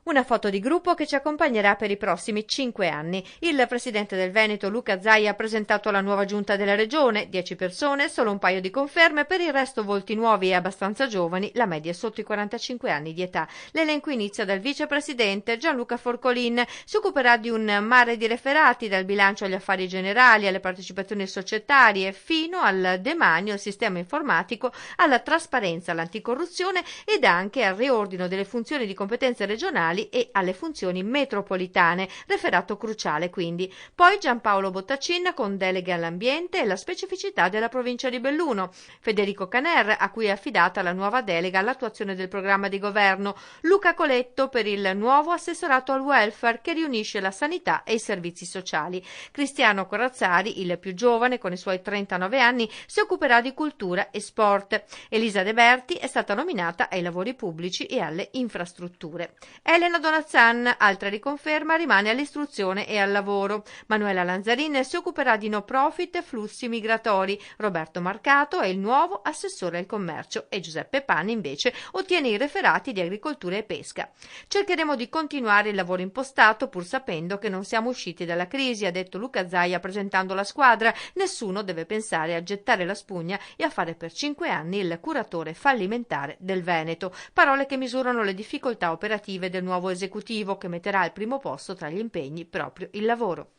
Una foto di gruppo che ci accompagnerà per i prossimi 5 anni. Il presidente del Veneto, Luca Zaia, ha presentato la nuova giunta della regione, 10 persone, solo un paio di conferme, per il resto volti nuovi e abbastanza giovani, la media è sotto i 45 anni di età. L'elenco inizia dal vicepresidente Gianluca Forcolin, si occuperà di un mare di referati, dal bilancio agli affari generali, alle partecipazioni societarie, fino al demanio, al sistema informatico, alla trasparenza, all'anticorruzione ed anche al riordino delle funzioni di competenze regionali e alle funzioni metropolitane, referato cruciale quindi. Poi Giampaolo Bottacin con deleghe all'ambiente e la specificità della provincia di Belluno, Federico Caner, a cui è affidata la nuova delega all'attuazione del programma di governo, Luca Coletto per il nuovo assessorato al welfare che riunisce la sanità e i servizi sociali. Cristiano Corazzari, il più giovane con i suoi 39 anni, si occuperà di cultura e sport. Elisa De Berti è stata nominata ai lavori pubblici e alle infrastrutture. Elena Donazzan, altra riconferma, rimane all'istruzione e al lavoro. Manuela Lanzarin si occuperà di no profit e flussi migratori. Roberto Marcato è il nuovo assessore al commercio e Giuseppe Pani invece ottiene i referati di agricoltura e pesca. Cercheremo di continuare il lavoro impostato pur sapendo che non siamo usciti dalla crisi, ha detto Luca Zaia presentando la squadra. Nessuno deve pensare a gettare la spugna e a fare per 5 anni il curatore fallimentare del Veneto. Parole che misurano le difficoltà operative del nuovo esecutivo che metterà al primo posto tra gli impegni proprio il lavoro.